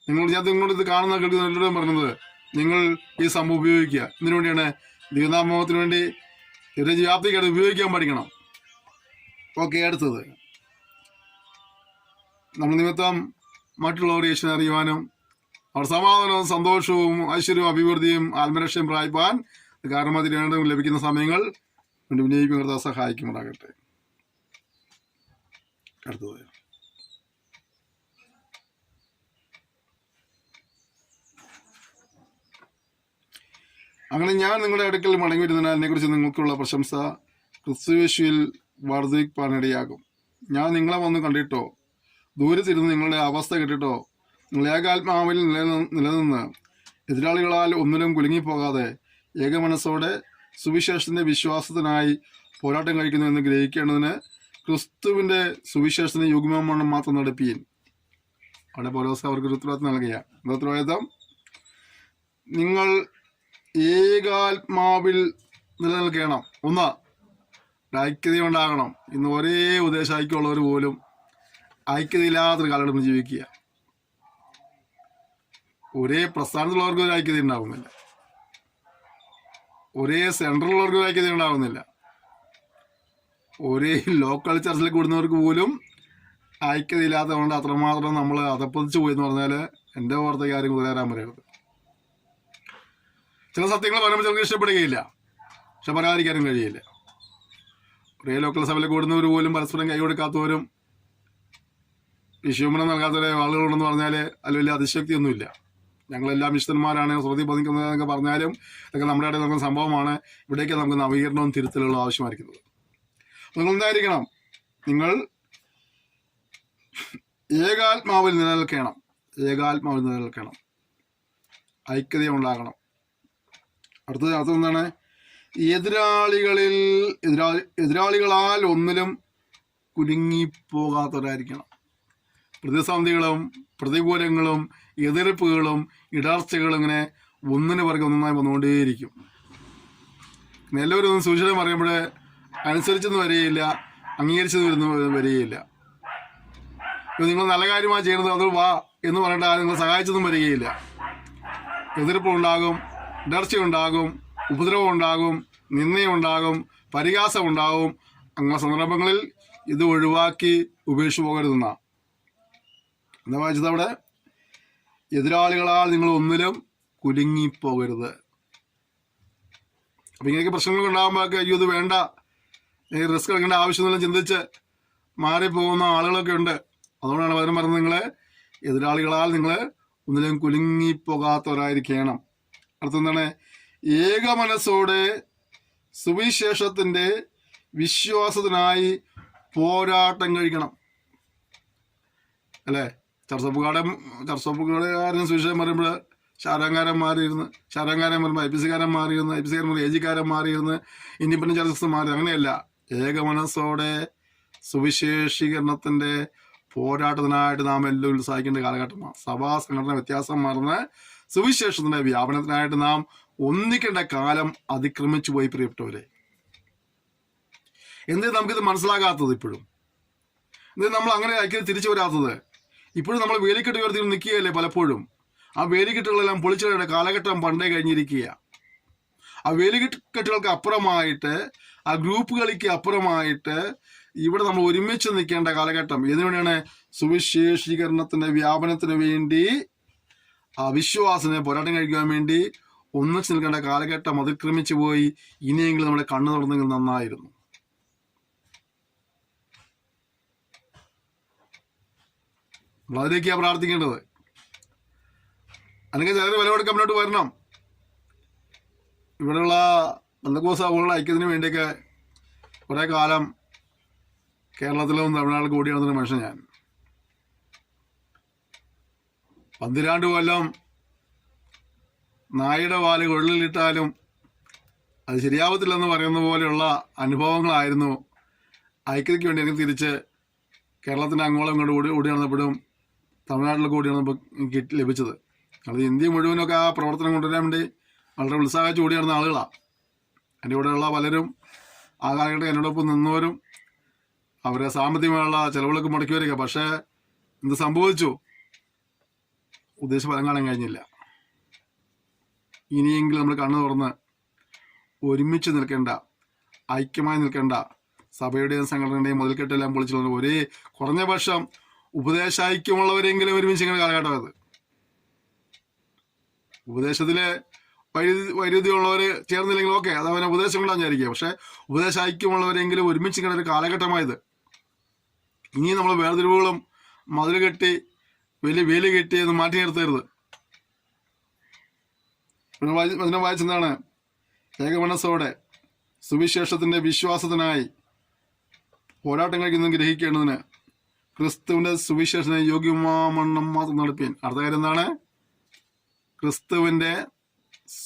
ഞാൻ നിങ്ങളിത് കാണുന്ന കേൾക്കുന്ന എല്ലാവരും പറഞ്ഞത് നിങ്ങൾ ഈ സംഭവം ഉപയോഗിക്കുക. ഇതിനു വേണ്ടിയാണ് ദൈവനാമത്തിന് വേണ്ടി വ്യാപ്തിക്കായിട്ട് ഉപയോഗിക്കാൻ പഠിക്കണം. ഓക്കെ, അടുത്തത് നമ്മൾ നിമിത്തം മറ്റുള്ളവർ യേശുവിനെ അറിയുവാനും അവർ സമാധാനവും സന്തോഷവും ഐശ്വര്യവും അഭിവൃദ്ധിയും ആത്മരക്ഷയും പ്രാപിപ്പാൻ കാരണം അതിന് ലഭിക്കുന്ന സമയങ്ങൾ കൊണ്ട് വിനിയോഗിക്കുന്ന സഹായിക്കുമുണ്ടാകട്ടെ. അടുത്തത് അങ്ങനെ ഞാൻ നിങ്ങളുടെ അടുക്കൽ മടങ്ങി വരുന്നതിനാൽ അതിനെക്കുറിച്ച് നിങ്ങൾക്കുള്ള പ്രശംസ ക്രിസ്തുയേശുവിൽ വർദ്ധിപ്പാനിടയാകും. ഞാൻ നിങ്ങളെ വന്ന് കണ്ടിട്ടോ ദൂരത്തിരുന്ന് നിങ്ങളുടെ അവസ്ഥ കേട്ടിട്ടോ നിങ്ങൾ ഏകാത്മാവിൽ നിലനിന്ന് എതിരാളികളാൽ ഒന്നിലും കുലുങ്ങിപ്പോകാതെ ഏകമനസ്സോടെ സുവിശേഷത്തിന്റെ വിശ്വാസത്തിനായി പോരാട്ടം കഴിക്കുന്നു എന്ന് ഗ്രഹിക്കേണ്ടതിന് ക്രിസ്തുവിന്റെ സുവിശേഷത്തിന് യുഗ്മമണ്ണം മാത്രം നടപ്പിയും. അവിടെ പൗലോസ് അവർക്ക് ഉത്തരവാദിത്തം നൽകിയ ഉത്തരവാദിത്തം നിങ്ങൾ ഏകാത്മാവിൽ നിലനിൽക്കണം. ഒന്ന്, ഐക്യത ഉണ്ടാകണം. ഇന്ന് ഒരേ ഉദ്ദേശ ഐക്യമുള്ളവർ പോലും ഐക്യതയില്ലാത്തൊരു കാലഘട്ടം ജീവിക്കുക. ഒരേ പ്രസ്ഥാനത്തുള്ളവർക്ക് ഒരു ഐക്യത ഉണ്ടാകുന്നില്ല, ഒരേ സെൻട്രലുള്ളവർക്ക് ഒരു ഐക്യത ഉണ്ടാകുന്നില്ല, ഒരേ ലോക്കൽ ചർച്ചിൽ കൂടുന്നവർക്ക് പോലും ഐക്യതയില്ലാത്തതുകൊണ്ട് അത്രമാത്രം നമ്മൾ അതപ്പതിച്ചു പോയി എന്ന് പറഞ്ഞാൽ എൻ്റെ ഓർത്ത കാര്യം കുതിരാൻ പറയരുത്. ചില സത്യങ്ങൾ പറയുമ്പോൾ ചിലർക്ക് ഇഷ്ടപ്പെടുകയില്ല, പക്ഷെ പറയാതിരിക്കാനും കഴിയില്ല. ഒരേ ലോക്കൽ സഭയിൽ കൂടുന്നവർ പോലും പരസ്പരം കൈ കൊടുക്കാത്തവരും വിശ്വമനം നൽകാത്തവരെ ആളുകളുണ്ടെന്ന് പറഞ്ഞാൽ അതിൽ വലിയ അതിശക്തിയൊന്നുമില്ല. ഞങ്ങളെല്ലാം വിശുദ്ധന്മാരാണ്, ശ്രുതി പതിക്കുന്നതെന്നൊക്കെ പറഞ്ഞാലും ഇതൊക്കെ നമ്മുടെ ഇടയിൽ നടക്കുന്ന സംഭവമാണ്. ഇവിടേക്ക് നമുക്ക് നവീകരണവും തിരുത്തലുകളും ആവശ്യമായിരിക്കുന്നത്. നിങ്ങൾ എന്തായിരിക്കണം? നിങ്ങൾ ഏകാത്മാവിൽ നിലനിൽക്കണം. ഏകാത്മാവിൽ നിലനിൽക്കണം, ഐക്യത ഉണ്ടാകണം. അടുത്തത് എന്താണ്? എതിരാളികളാൽ ഒന്നിലും കുലുങ്ങിപ്പോകാത്തവരായിരിക്കണം. പ്രതിസന്ധികളും പ്രതികൂലങ്ങളും എതിർപ്പുകളും ഇടർച്ചകളും ഇങ്ങനെ ഒന്നിന് പുറകെ ഒന്നായി വന്നുകൊണ്ടേയിരിക്കും. എല്ലാവരും ഒന്നും സുവിശേഷം പറയുമ്പോൾ അനുസരിച്ചെന്ന് വരികയില്ല, അംഗീകരിച്ചെന്ന് വരികയില്ല. നിങ്ങൾ നല്ല കാര്യമാണ് ചെയ്യുന്നത്, അത് വാ എന്ന് പറഞ്ഞിട്ട് നിങ്ങൾ സഹായിച്ചൊന്നും വരികയില്ല. എതിർപ്പുണ്ടാകും, ഇടർച്ചയുണ്ടാകും, ഉപദ്രവമുണ്ടാകും, നിന്ദയുണ്ടാകും, പരിഹാസമുണ്ടാകും. അങ്ങനെ സന്ദർഭങ്ങളിൽ ഇത് ഒഴിവാക്കി ഉപേക്ഷിച്ചു പോകരുതെന്നാ എന്താ വായിച്ചത് അവിടെ? എതിരാളികളാൽ നിങ്ങൾ ഒന്നിലും കുലുങ്ങിപ്പോകരുത്. അപ്പം ഇങ്ങനെയൊക്കെ പ്രശ്നങ്ങളൊക്കെ ഉണ്ടാകുമ്പോഴൊക്കെ അയ്യോ ഇത് വേണ്ട, റിസ്ക് എടുക്കേണ്ട ആവശ്യമൊന്നും ചിന്തിച്ച് മാറിപ്പോകുന്ന ആളുകളൊക്കെ ഉണ്ട്. അതുകൊണ്ടാണ് പലരും പറഞ്ഞത് നിങ്ങൾ എതിരാളികളാൽ നിങ്ങൾ ഒന്നിലും കുലുങ്ങിപ്പോകാത്തവരായിരിക്കണം. അടുത്തെന്താണ്? ഏക മനസ്സോടെ സുവിശേഷത്തിന്റെ വിശ്വാസത്തിനായി പോരാട്ടം കഴിക്കണം. അല്ലേ? ചർച്ചപ്പുകാരൻ സുവിശേഷം പറയുമ്പോൾ ശാരാങ്കാരൻ മാറിയിരുന്ന്, ശാരാങ്കാരൻ പറയുമ്പോൾ ഐപിസിക്കാരൻ മാറിയിരുന്ന്, ഐപിസിക്കാരൻ പറയുമ്പോൾ ഏജിക്കാരൻ മാറിയിരുന്ന്, ഇൻഡിപെൻഡന്റ് ചർച്ചസ് മാറി. അങ്ങനെയല്ല. ഏക മനസ്സോടെ സുവിശേഷീകരണത്തിന്റെ പോരാട്ടത്തിനായിട്ട് നാം എല്ലാം ഉത്സാഹിക്കേണ്ട കാലഘട്ടമാണ്. സഭാ സംഘടന വ്യത്യാസം മറന്ന് സുവിശേഷത്തിന്റെ വ്യാപനത്തിനായിട്ട് നാം ഒന്നിക്കേണ്ട കാലം അതിക്രമിച്ചു പോയി പ്രിയപ്പെട്ടവരെ. എന്തിനാ നമുക്കിത് മനസ്സിലാകാത്തത്? ഇപ്പോഴും എന്തിനാ നമ്മൾ അങ്ങനെ ഐക്യത തിരിച്ചു വരാത്തത്? ഇപ്പോഴും നമ്മൾ വേലിക്കെട്ട് ഉയർത്തി നിൽക്കുകയല്ലേ പലപ്പോഴും. ആ വേലിക്കെട്ടുകളെല്ലാം പൊളിച്ചവരുടെ കാലഘട്ടം പണ്ടേ കഴിഞ്ഞിരിക്കുക. ആ വേലിക്കെട്ടുകൾക്ക് അപ്പുറമായിട്ട്, ആ ഗ്രൂപ്പ് കളിക്ക് അപ്പുറമായിട്ട് ഇവിടെ നമ്മൾ ഒരുമിച്ച് നിൽക്കേണ്ട കാലഘട്ടം. ഇതിനുവേണ്ടിയാണ് സുവിശേഷീകരണത്തിന്റെ വ്യാപനത്തിന് വേണ്ടി, ആ വിശ്വാസത്തിന് പോരാട്ടം കഴിക്കാൻ വേണ്ടി ഒന്നിച്ച് നിൽക്കേണ്ട കാലഘട്ടം അതിക്രമിച്ചു പോയി. ഇനിയെങ്കിലും നമ്മുടെ കണ്ണു തുറന്നെങ്കിൽ നന്നായിരുന്നു. അതിലേക്കാണ് പ്രാർത്ഥിക്കേണ്ടത്. അല്ലെങ്കിൽ ചിലർ വില കൊടുക്കാൻ മുന്നോട്ട് വരണം. ഇവിടെയുള്ള പെന്തക്കോസ്ത് സഭകളുടെ ഐക്യത്തിന് വേണ്ടിയൊക്കെ കുറേ കാലം കേരളത്തിലും തമിഴ്നാട്ടിലും കൂടി നടന്നൊരു മനുഷ്യൻ ഞാൻ. 12 കൊല്ലം നായുടെ വാല് കൊള്ളിലിട്ടാലും അത് ശരിയാവത്തില്ലെന്ന് പറയുന്ന പോലെയുള്ള അനുഭവങ്ങളായിരുന്നു ഐക്യതയ്ക്ക് വേണ്ടി എനിക്ക് തിരിച്ച് കേരളത്തിൻ്റെ അങ്ങോളം ഇങ്ങോട്ട് ഓടി നടന്നപ്പോഴും തമിഴ്നാട്ടിലൊക്കെ ഓടി നടന്നപ്പോൾ എനിക്ക് ലഭിച്ചത്. അത് ഇന്ത്യ മുഴുവനൊക്കെ ആ പ്രവർത്തനം കൊണ്ടുവരാൻ വേണ്ടി വളരെ ഉത്സാഹിച്ച് ഓടി നടന്ന ആളുകളാണ്. എൻ്റെ കൂടെയുള്ള പലരും ആ കാലഘട്ടം എന്നോടൊപ്പം നിന്നവരും അവരെ സാമ്പത്തികമായുള്ള ചിലവുകളൊക്കെ മുടക്കി വരിക. പക്ഷേ എന്ത് സംഭവിച്ചു? ഉദ്ദേശ ഫലം കാണാൻ കഴിഞ്ഞില്ല. ഇനിയെങ്കിലും നമ്മൾ കണ്ണു തുറന്ന് ഒരുമിച്ച് നിൽക്കേണ്ട, ഐക്യമായി നിൽക്കേണ്ട, സഭയുടെയും സംഘടനയുടെയും മുതൽക്കെട്ടെല്ലാം പൊളിച്ചുള്ള ഒരേ കുറഞ്ഞ പക്ഷം ഉപദേശൈക്യമുള്ളവരെങ്കിലും ഒരുമിച്ച് ഇങ്ങനെ കാലഘട്ടം. അത് ഉപദേശത്തിലെ വൈരുദ്ധ്യമുള്ളവർ ചേർന്നില്ലെങ്കിൽ ഓക്കെ, അത് അവനെ ഉപദേശം കൊണ്ടാണ് വിചാരിക്കുക. പക്ഷെ ഉപദേശൈക്യമുള്ളവരെങ്കിലും ഒരുമിച്ച് ഇങ്ങനെ ഒരു കാലഘട്ടമായത്. ഇനി നമ്മൾ വേർതിരിവുകളും മതിൽ കെട്ടി വേലി കെട്ടി എന്ന് മാറ്റി നിർത്തരുത്. അതിനെ വായിച്ചെന്താണ്? ഏകമനസ്സോടെ സുവിശേഷത്തിന്റെ വിശ്വാസത്തിനായി പോരാട്ടം കഴിക്കുന്നത് ഗ്രഹിക്കേണ്ടതിന് ക്രിസ്തുവിന്റെ സുവിശേഷത്തിന് യോഗ്യമാമണ്ണം മാത്രം നടപ്പീൻ. അടുത്ത കാര്യം എന്താണ്? ക്രിസ്തുവിന്റെ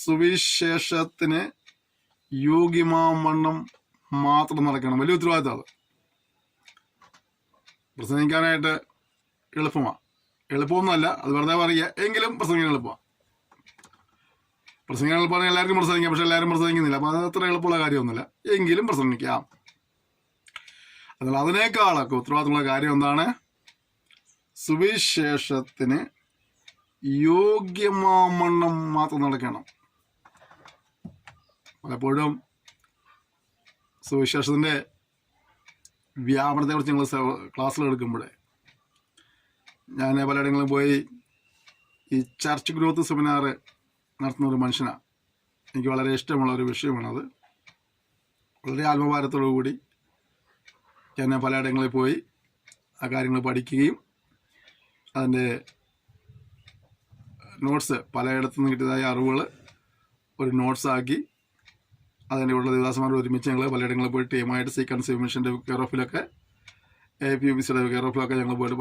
സുവിശേഷത്തിന് യോഗ്യമാമണ്ണം മാത്രം നടക്കണം. വലിയ ഉത്തരവാദിത്തം. അത് പ്രസംഗിക്കാനായിട്ട് എളുപ്പമാണ്. എളുപ്പമൊന്നുമല്ല, അത് വെറുതെ പറയുക. എങ്കിലും പ്രസംഗിക്കാൻ എളുപ്പമാണ്. പ്രസംഗം എളുപ്പമാണ്. എല്ലാവർക്കും പ്രസംഗിക്കാം. പക്ഷെ എല്ലാവരും പ്രസംഗിക്കുന്നില്ല. അപ്പം അത് അത്ര എളുപ്പമുള്ള കാര്യമൊന്നുമില്ല. എങ്കിലും പ്രസംഗിക്കാം. എന്നാൽ അതിനേക്കാളൊക്കെ ഉത്തരവാദിത്തമുള്ള കാര്യം എന്താണ്? സുവിശേഷത്തിന് യോഗ്യമാമണ്ണം മാത്രം നടക്കണം. പലപ്പോഴും സുവിശേഷത്തിൻ്റെ വ്യാപനത്തെക്കുറിച്ച് ഞങ്ങൾ ക്ലാസ്സുകൾ എടുക്കുമ്പോഴേ ഞാൻ പലയിടങ്ങളിലും പോയി ഈ ചർച്ച് ഗ്രോത്ത് സെമിനാർ നടത്തുന്ന ഒരു മനുഷ്യനാണ്. എനിക്ക് വളരെ ഇഷ്ടമുള്ള ഒരു വിഷയമാണത്. വളരെ ആത്മഭാരത്തോടു കൂടി ഞാൻ പലയിടങ്ങളിൽ പോയി ആ കാര്യങ്ങൾ പഠിക്കുകയും അതിൻ്റെ നോട്ട്സ് പലയിടത്തു നിന്ന് കിട്ടിയതായ അറിവുകൾ ഒരു നോട്ട്സാക്കി അതിൻ്റെ ഉള്ള ദേവദാസന്മാർ ഒരുമിച്ച് ഞങ്ങൾ പലയിടങ്ങളിൽ പോയി ടീമായിട്ട് സീക്വൻസ് മിഷൻ്റെ കെയർ ഓഫിലൊക്കെ APUBCയുടെ കെയർ ഓഫിലൊക്കെ ഞങ്ങൾ പോയിട്ട്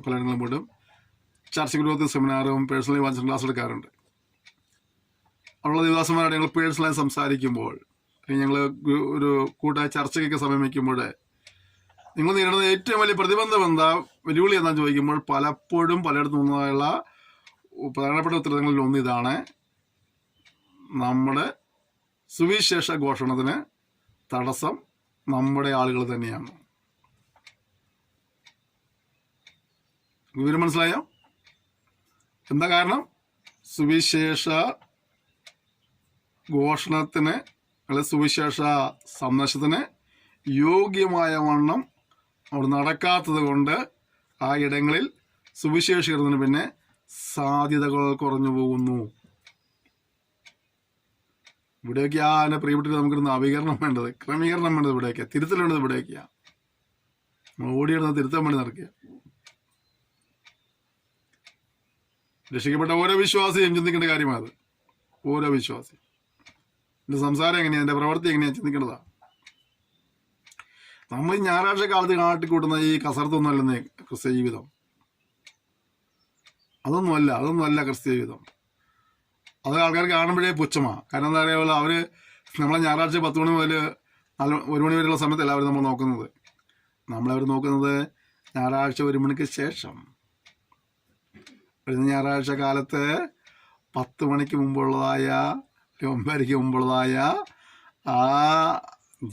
പലയിടങ്ങളും പോയിട്ടും ചർച്ച് ഗ്രോത്ത് സെമിനാറും പേഴ്സണലി വാങ്ങിച്ച ക്ലാസ് എടുക്കാറുണ്ട്. ഉള്ള ദേവദാസന്മാരോട് ഞങ്ങൾ പേഴ്സണലായി സംസാരിക്കുമ്പോൾ, ഞങ്ങൾ ഒരു കൂട്ടായ ചർച്ചയ്ക്കൊക്കെ സമയം വയ്ക്കുമ്പോൾ നിങ്ങൾ നേരിടുന്ന ഏറ്റവും വലിയ പ്രതിബന്ധം എന്താ, വെല്ലുവിളി എന്താണെന്ന് ചോദിക്കുമ്പോൾ പലപ്പോഴും പലയിടത്തു നിന്നുള്ള പ്രധാനപ്പെട്ട ഉത്തരങ്ങളിൽ ഒന്ന് ഇതാണ്: നമ്മുടെ സുവിശേഷ ഘോഷണത്തിന് തടസ്സം നമ്മുടെ ആളുകൾ തന്നെയാണ്. വിവരം മനസ്സിലായോ? എന്താ കാരണം? സുവിശേഷ ഘോഷണത്തിന് അല്ലെങ്കിൽ സുവിശേഷ സന്ദേശത്തിന് യോഗ്യമായ വണ്ണം അവിടെ നടക്കാത്തത് കൊണ്ട് ആ ഇടങ്ങളിൽ സുവിശേഷീകരണത്തിന് പിന്നെ സാധ്യതകൾ കുറഞ്ഞു പോകുന്നു. ഇവിടേക്കാണ് എൻ്റെ പ്രിയപ്പെട്ട നമുക്കൊരു നവീകരണം വേണ്ടത്, ക്രമീകരണം വേണ്ടത്, ഇവിടേക്ക് തിരുത്തൽ വേണ്ടത്. ഇവിടേക്കാണ് നമ്മൾ ഓടിയിടുന്നത് തിരുത്താൻ വേണ്ടി നടക്കുക. രക്ഷിക്കപ്പെട്ട ഓരോ വിശ്വാസിയും ചിന്തിക്കേണ്ട കാര്യമാണ്. ഓരോ വിശ്വാസി എൻ്റെ സംസാരം എങ്ങനെയാണ്, എൻ്റെ പ്രവൃത്തി എങ്ങനെയാണ് ചിന്തിക്കേണ്ടതാ. നമ്മൾ ഈ ഞായറാഴ്ച കാലത്ത് കാട്ടിക്കൂട്ടുന്ന ഈ കസർത്തൊന്നുമല്ലെന്നേ ക്രിസ്ത്യ ജീവിതം. അതൊന്നുമല്ല ക്രിസ്ത്യ ജീവിതം. അത് ആൾക്കാർ കാണുമ്പോഴേ പുച്ഛമാണ്. കാരണം എന്താ പറയുക, അവർ നമ്മളെ ഞായറാഴ്ച 10 മണി മുതൽ 1 മണി വരെയുള്ള സമയത്തല്ല അവർ നമ്മൾ നോക്കുന്നത്. നമ്മളവർ നോക്കുന്നത് ഞായറാഴ്ച 1 മണിക്ക് ശേഷം, വരുന്ന ഞായറാഴ്ച കാലത്ത് 10 മണിക്ക് മുമ്പുള്ളതായ 9:30 മുമ്പുള്ളതായ ആ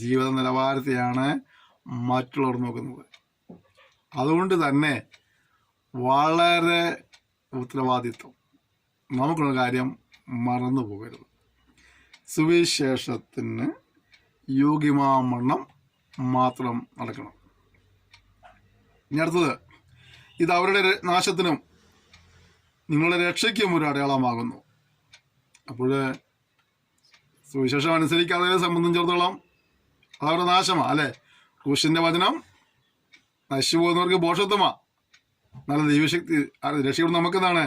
ജീവിത നിലവാരത്തെയാണ് മറ്റുള്ളവർ നോക്കുന്നത്. അതുകൊണ്ട് തന്നെ വളരെ ഉത്തരവാദിത്വം, നമുക്കുള്ള കാര്യം മറന്നു പോകരുത്. സുവിശേഷത്തിന് യോഗ്യമാവണ്ണം മാത്രം നടക്കണം. ഇനി അടുത്തത്, ഇത് അവരുടെ നാശത്തിനും നിങ്ങളുടെ രക്ഷയ്ക്കും ഒരു അടയാളമാകുന്നു. അപ്പോൾ സുവിശേഷം അനുസരിക്കാത്തവരെ സംബന്ധിച്ചിടത്തോളം അതവരുടെ നാശമാണ്, അല്ലേ? ക്രൂശിൻ്റെ വചനം നശിച്ചു പോകുന്നവർക്ക് ബോഷത്വമാണ്. നല്ല ദൈവശക്തി രക്ഷപ്പെടുന്ന നമുക്കെന്താണ്?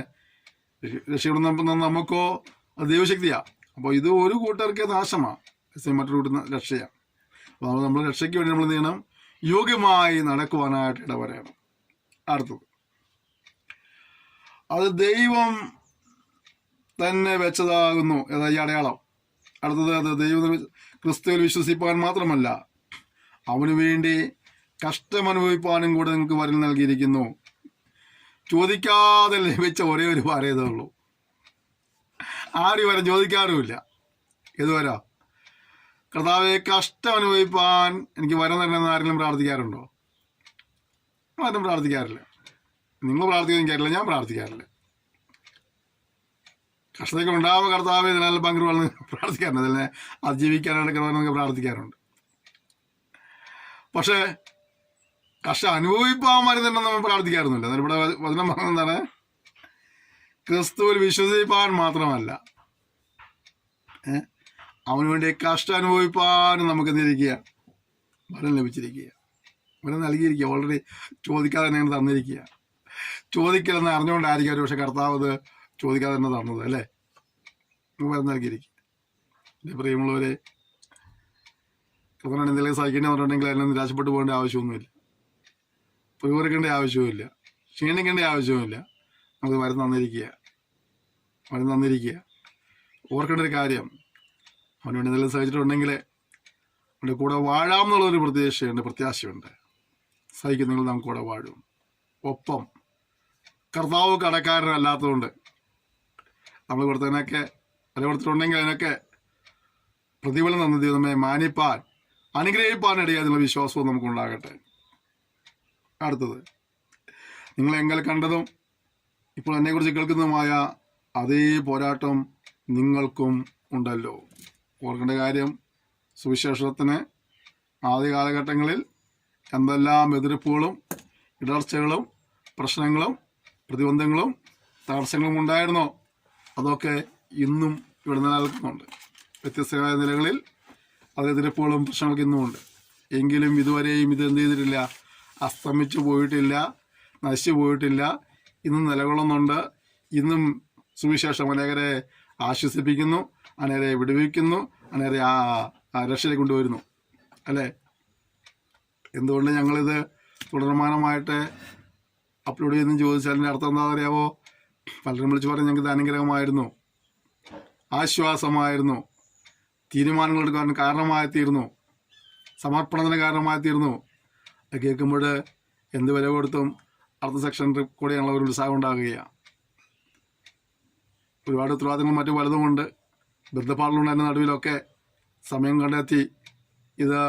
രക്ഷപ്പെടുന്ന നമുക്കോ അത് ദൈവശക്തിയാണ്. അപ്പോൾ ഇത് ഒരു കൂട്ടർക്ക് നാശമാണ്, മറ്റൊരു കൂട്ടർ രക്ഷയാണ്. അപ്പോൾ നമ്മൾ രക്ഷയ്ക്ക് വേണ്ടി നമ്മൾ എന്ത് ചെയ്യണം? യോഗ്യമായി നടക്കുവാനായിട്ട് ഇടവരണം. അടുത്തത്, അത് ദൈവം തന്നെ വെച്ചതാകുന്നു ഈ അടയാളം. അടുത്തത്, അത് ദൈവം ക്രിസ്തുവിൽ വിശ്വസിപ്പാൻ മാത്രമല്ല അവന് വേണ്ടി കഷ്ടമനുഭവിപ്പാനും കൂടെ നിങ്ങൾക്ക് വരം നൽകിയിരിക്കുന്നു. ചോദിക്കാതെ ലഭിച്ച ഒരേ ഒരു വരയതേ ഉള്ളൂ. ആരും വരം ചോദിക്കാറുമില്ല. ഏതുവരാ? കർത്താവെ കഷ്ടം അനുഭവിപ്പാൻ എനിക്ക് വരം തരണമെന്ന് ആരെങ്കിലും പ്രാർത്ഥിക്കാറുണ്ടോ? ആരും പ്രാർത്ഥിക്കാറില്ല. നിങ്ങൾ പ്രാർത്ഥിക്കാൻ എനിക്കറിയില്ല, ഞാൻ പ്രാർത്ഥിക്കാറില്ല. കഷ്ടതയൊക്കെ ഉണ്ടാവുക കർത്താവ് ഇതിനാൽ പങ്കുവെള്ളം പ്രാർത്ഥിക്കാറുണ്ട്, അതിനെ അതിജീവിക്കാനായിട്ട് കർത്താവ് പ്രാർത്ഥിക്കാറുണ്ട്. പക്ഷേ കഷ്ടം അനുഭവിപ്പാൻ മരുന്നുണ്ടെന്ന് നമ്മൾ പ്രാർത്ഥിക്കാറൊന്നുമില്ല. എന്നാൽ ഇവിടെ വചനം പറഞ്ഞെന്താണ്? ക്രിസ്തുവിൽ വിശ്വസിപ്പാൻ മാത്രമല്ല അവന് വേണ്ടി കഷ്ടം അനുഭവിപ്പാനും നമുക്ക് എന്തിരിക്കുക? വരം ലഭിച്ചിരിക്കുക, വരം നൽകിയിരിക്കുക. ഓൾറെഡി ചോദിക്കാതെ തന്നെ തന്നിരിക്കുക. ചോദിക്കലെന്ന് അറിഞ്ഞുകൊണ്ടായിരിക്കും ഒരു പക്ഷെ കർത്താവ് അത് ചോദിക്കാതെ തന്നെ തന്നത്, അല്ലേ? വരം നൽകിയിരിക്കുക. എൻ്റെ പ്രിയമുള്ളവരെ, കർത്താവിനോട് എന്തെങ്കിലും സഹിക്കേണ്ടി പറഞ്ഞിട്ടുണ്ടെങ്കിൽ അതിനെ നിരാശപ്പെട്ടു പോകേണ്ട ആവശ്യമൊന്നുമില്ല, പിറുപിറുക്കേണ്ട ആവശ്യവുമില്ല, ക്ഷീണിക്കേണ്ട ആവശ്യവുമില്ല. നമുക്ക് വരം തന്നിരിക്കുക. ഓർക്കേണ്ട ഒരു കാര്യം, അവന് വേണ്ടി എന്തെങ്കിലും സഹിച്ചിട്ടുണ്ടെങ്കിൽ അവൻ്റെ കൂടെ വാഴാം എന്നുള്ളൊരു പ്രത്യാശയുണ്ട്. സഹിക്കുന്നെങ്കിൽ നമുക്ക് കൂടെ വാഴും. ഒപ്പം കർത്താവ് കടക്കാരനല്ലാത്തതുകൊണ്ട് നമ്മൾ കൊടുത്തതിനൊക്കെ വില കൊടുത്തിട്ടുണ്ടെങ്കിൽ അതിനൊക്കെ പ്രതിഫലം തന്ന ദൈവമേ മാനിപ്പാൻ അനുഗ്രഹിപ്പാൻ ഇടയാതിനുള്ള വിശ്വാസവും നമുക്കുണ്ടാകട്ടെ. അടുത്തത്, നിങ്ങളെങ്കിൽ കണ്ടതും ഇപ്പോൾ എന്നെക്കുറിച്ച് കേൾക്കുന്നതുമായ അതേ പോരാട്ടം നിങ്ങൾക്കും ഉണ്ടല്ലോ. ഓർക്കേണ്ട കാര്യം, സുവിശേഷത്തിന് ആദ്യ കാലഘട്ടങ്ങളിൽ എന്തെല്ലാം എതിർപ്പുകളും ഇടർച്ചകളും പ്രശ്നങ്ങളും പ്രതിബന്ധങ്ങളും തടസ്സങ്ങളും ഉണ്ടായിരുന്നോ അതൊക്കെ ഇന്നും ഇവിടെ നിലനിൽക്കുന്നുണ്ട്. വ്യത്യസ്തമായ നിലകളിൽ അത് എതിർപ്പുകളും പ്രശ്നങ്ങളൊക്കെ ഇന്നുമുണ്ട്. എങ്കിലും ഇതുവരെയും ഇത് എന്ത് ചെയ്തിട്ടില്ല? അസ്തമിച്ചു പോയിട്ടില്ല, നശിച്ചു പോയിട്ടില്ല. ഇന്നും നിലകൊള്ളുന്നുണ്ട്. ഇന്നും സുവിശേഷം അനേകരെ ആശ്വസിപ്പിക്കുന്നു, അനേകരെ വിടുവിക്കുന്നു, അനേകരെ രക്ഷയിൽ കൊണ്ടുവരുന്നു, അല്ലേ? എന്തുകൊണ്ട് ഞങ്ങളിത് തുടർമാനമായിട്ട് അപ്ലോഡ് ചെയ്യുന്നു ചോദിച്ചാൽ അതിൻ്റെ അർത്ഥം എന്താ അറിയാവോ? പലരും വിളിച്ച് പറഞ്ഞ് ഞങ്ങൾക്ക് ഇത് അനുഗ്രഹമായിരുന്നു, ആശ്വാസമായിരുന്നു, തീരുമാനങ്ങൾ എടുക്കാൻ കാരണമായി തീർന്നു, സമർപ്പണത്തിന് കാരണമായി തീർന്നു. കേൾക്കുമ്പോൾ എന്ത് വില കൊടുത്തും അടുത്ത സെക്ഷനിൽ കൂടെ ഞങ്ങൾ ഒരു ഉത്സാഹം ഉണ്ടാകുകയാണ്. ഒരുപാട് ഉത്തരവാദിത്തങ്ങളും മറ്റു പലതുമുണ്ട്. ബന്ധപ്പാടുകളുണ്ടായിരുന്ന നടുവിലൊക്കെ സമയം കണ്ടെത്തി ഇത്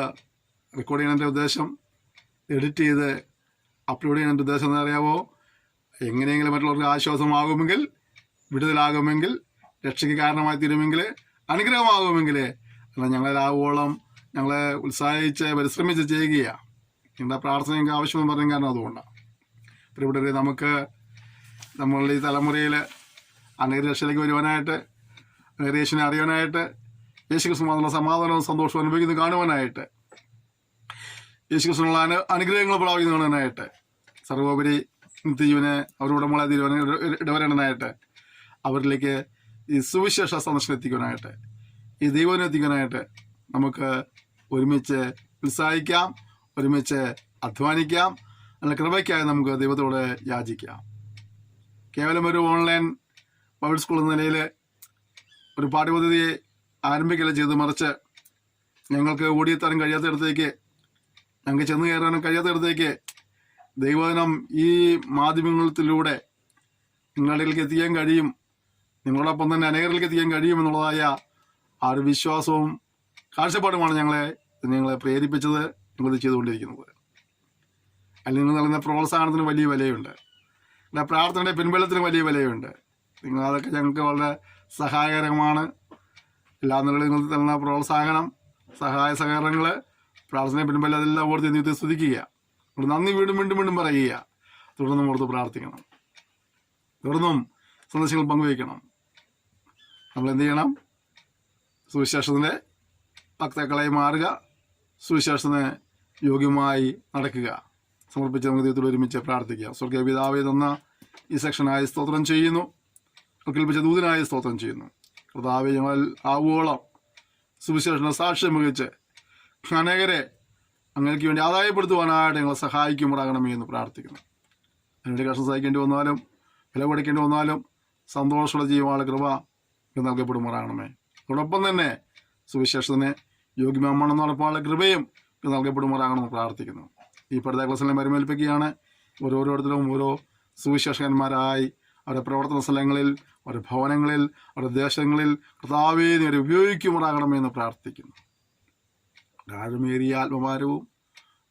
റെക്കോർഡ് ചെയ്യാൻ ഉദ്ദേശം, എഡിറ്റ് ചെയ്ത് അപ്ലോഡ് ചെയ്യാൻ ഉദ്ദേശം എന്താ അറിയാവോ? എങ്ങനെയെങ്കിലും മറ്റുള്ളവർക്ക് ആശ്വാസമാകുമെങ്കിൽ, വിടുതലാകുമെങ്കിൽ, രക്ഷയ്ക്ക് കാരണമായി തീരുമെങ്കിൽ, അനുഗ്രഹമാകുമെങ്കിൽ അല്ല ഞങ്ങളാവോളം ഞങ്ങളെ ഉത്സാഹിച്ച് പരിശ്രമിച്ച് ചെയ്യുകയാണ്. നിങ്ങളുടെ പ്രാർത്ഥന ഞങ്ങൾക്ക് ആവശ്യമെന്ന് പറഞ്ഞ കാരണം അതുകൊണ്ടാണ്. ഇവിടെ നമുക്ക് നമ്മളുടെ ഈ തലമുറയിൽ അനേക രക്ഷയിലേക്ക് വരുവാനായിട്ട്, അനേക യേശുവിനെ അറിയാനായിട്ട്, യേശു ക്രിസ്തുവിനുള്ള സമാധാനവും സന്തോഷവും അനുഭവിക്കുന്നത് കാണുവാനായിട്ട്, യേശു ക്രിസ്തുവിനുള്ള അനുഗ്രഹങ്ങൾ പ്രാപിക്കുന്നത് കാണാനായിട്ട്, സർവോപരി നിത്യജീവനെ അവരുടെ നമ്മളെ ഇടവരേണ്ടതായിട്ട്, അവരിലേക്ക് ഈ സുവിശേഷ സന്ദർശനം എത്തിക്കാനായിട്ട്, ഈ ദൈവനെ എത്തിക്കാനായിട്ട് നമുക്ക് ഒരുമിച്ച് ഉത്സാഹിക്കാം, ഒരുമിച്ച് അധ്വാനിക്കാം. നല്ല കൃപയ്ക്കായി നമുക്ക് ദൈവത്തോട് യാചിക്കാം. കേവലം ഒരു ഓൺലൈൻ ബൈബിൾ സ്കൂൾ എന്ന നിലയിൽ ഒരു പാഠ്യപദ്ധതിയെ ആരംഭിക്കുകയല്ല ചെയ്ത്, മറിച്ച് ഞങ്ങൾക്ക് ഓടിയെത്താനും കഴിയാത്തയിടത്തേക്ക്, ഞങ്ങൾക്ക് ചെന്ന് കയറാനും കഴിയാത്തയിടത്തേക്ക് ദൈവവചനം ഈ മാധ്യമങ്ങളിലൂടെ നിങ്ങളിലേക്ക് എത്തിക്കാൻ കഴിയും, നിങ്ങളോടൊപ്പം തന്നെ അനേകരിലേക്ക് എത്തിക്കാൻ കഴിയും എന്നുള്ളതായ ആ ഒരു വിശ്വാസവും കാഴ്ചപ്പാടുമാണ് ഞങ്ങളെ പ്രേരിപ്പിച്ചത്. നിങ്ങളിത് ചെയ്തുകൊണ്ടിരിക്കുന്നത്. അല്ലെങ്കിൽ നിങ്ങൾ നൽകുന്ന പ്രോത്സാഹനത്തിന് വലിയ വിലയുണ്ട്, നിങ്ങളുടെ പ്രാർത്ഥനയുടെ പിൻബലത്തിന് വലിയ വിലയുണ്ട്. അതൊക്കെ ഞങ്ങൾക്ക് വളരെ സഹായകരമാണ്. എല്ലാ നിലകളിലും നിങ്ങൾ തരുന്ന പ്രോത്സാഹനം, സഹായ സഹകരണങ്ങൾ, പ്രാർത്ഥനയുടെ പിൻബലം അതെല്ലാം ഓർത്ത് ദൈവത്തെ സ്തുതിക്കുക. നന്ദി വീണ്ടും വീണ്ടും വീണ്ടും പറയുക. തുടർന്നും ഓർത്ത് പ്രാർത്ഥിക്കണം, തുടർന്നും സന്ദേശങ്ങൾ പങ്കുവയ്ക്കണം. നമ്മൾ എന്ത് ചെയ്യണം? സുവിശേഷത്തിൻ്റെ ഭക്താക്കളായി മാറുക, സുവിശേഷത്തിന് യോഗ്യമായി നടക്കുക. സമർപ്പിച്ച് നമുക്ക് ദൈവത്തോട് ഒരുമിച്ച് പ്രാർത്ഥിക്കുക. സ്വർഗീയ പിതാവേ, തന്ന ഈ സെക്ഷനായി സ്തോത്രം ചെയ്യുന്നു, കേൾപ്പിച്ച ദൂതനായി സ്തോത്രം ചെയ്യുന്നു. കർത്താവേ, ഞങ്ങൾ ആവോളം സുവിശേഷ സാക്ഷ്യം മികച്ച് അനേകരെ അങ്ങേക്ക് വേണ്ടി ആദായപ്പെടുത്തുവാനായിട്ട് ഞങ്ങളെ സഹായിക്കുമ്പോഴാകണമേ എന്ന് പ്രാർത്ഥിക്കുന്നു. അതിനുവേണ്ടി കഷ്ടം സഹിക്കേണ്ടി വന്നാലും വില കൊടുക്കേണ്ടി വന്നാലും സന്തോഷമുള്ള ജീവനുള്ള കൃപ നൽകപ്പെടുമാറാകണമേ. അതോടൊപ്പം തന്നെ സുവിശേഷത്തിന് യോഗ്യമാമണം നടപ്പാനുള്ള കൃപയും നൽകപ്പെടുമാറാകണമെന്ന് പ്രാർത്ഥിക്കുന്നു. ഈ പഠിത ക്ലാസ്സിനെ പരിമേൽപ്പിക്കുകയാണ്. ഓരോരുത്തരും ഓരോ സുവിശേഷകന്മാരായി അവരുടെ പ്രവർത്തന സ്ഥലങ്ങളിൽ, അവരുടെ ഭവനങ്ങളിൽ, അവരുടെ ദേശങ്ങളിൽ കർത്താവേ നീ അവരെ ഉപയോഗിക്കുമാറാകണമെന്ന് പ്രാർത്ഥിക്കുന്നു. ആഴമേറിയ ആത്മഭാരവും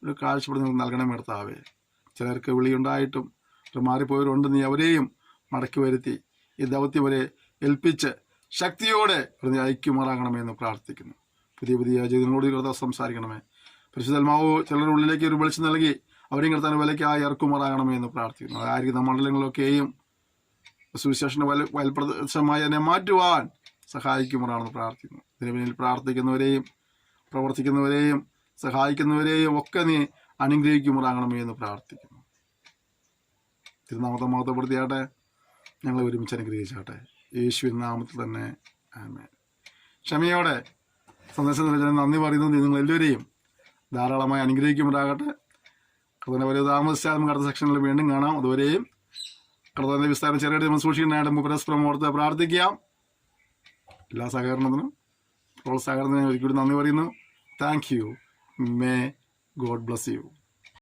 ഒരു കാഴ്ചപ്പാട് നൽകണമേ കർത്താവേ. ചിലർക്ക് വിളിയുണ്ടായിട്ടും മാറിപ്പോയവരുണ്ട്, നീ അവരെയും മടക്കി വരുത്തി ഈ ദൗത്യം വരെ ഏൽപ്പിച്ച് ശക്തിയോടെ നീ ഐക്യമാറാകണമെന്ന് പ്രാർത്ഥിക്കുന്നു. പുതിയ പുതിയ ജീവിതങ്ങളോട് കർത്താവ് സംസാരിക്കണമേ. പരിശുദ്ധാത്മാവ് ചിലരുടെ ഉള്ളിലേക്ക് ഒരു വെളിച്ചം നൽകി അവരെയും കർത്താവിന് വിലയ്ക്കായി ഇറക്കുമാറാകണമേ എന്ന് പ്രാർത്ഥിക്കുന്നു. ആയിരിക്കുന്ന മണ്ഡലങ്ങളിലൊക്കെയും സുവിശേഷന്റെ വയൽപ്രദേശമായി എന്നെ മാറ്റുവാൻ സഹായിക്കുമാറാണെന്ന് പ്രാർത്ഥിക്കുന്നു. ഇതിന് പിന്നിൽ പ്രാർത്ഥിക്കുന്നവരെയും പ്രവർത്തിക്കുന്നവരെയും സഹായിക്കുന്നവരെയും ഒക്കെ നീ അനുഗ്രഹിക്കുമാറാകണമേ എന്ന് പ്രാർത്ഥിക്കുന്നു. തിരുനാമത്തെ മഹത്വപ്പെടുത്തിയാട്ടെ, ഞങ്ങളെ ഒരുമിച്ച് അനുഗ്രഹിച്ചാട്ടെ. യേശുവിൻ നാമത്തിൽ തന്നെ ആമേൻ. ക്ഷമയോടെ സന്ദേശം നൽകുന്ന നന്ദി പറയുന്നത് നിങ്ങൾ എല്ലാവരെയും ധാരാളമായി അനുഗ്രഹിക്കുമാറാകട്ടെ. കർത്താവിനെ വലിയ താമസിച്ചാൽ നമുക്ക് അടുത്ത സെക്ഷനിൽ വീണ്ടും കാണാം. അതുവരെയും കർത്താവിൻ്റെ വിസ്താരം ചെറിയ നമ്മൾ സൂക്ഷിക്കാനായിട്ട് നമുക്ക് പരസ്പരം ഓർത്ത് പ്രാർത്ഥിക്കാം. എല്ലാ സഹകരണത്തിനും പ്രോത്സാഹനത്തിനും ഒരിക്കലും നന്ദി പറയുന്നു. Thank you. May God bless you.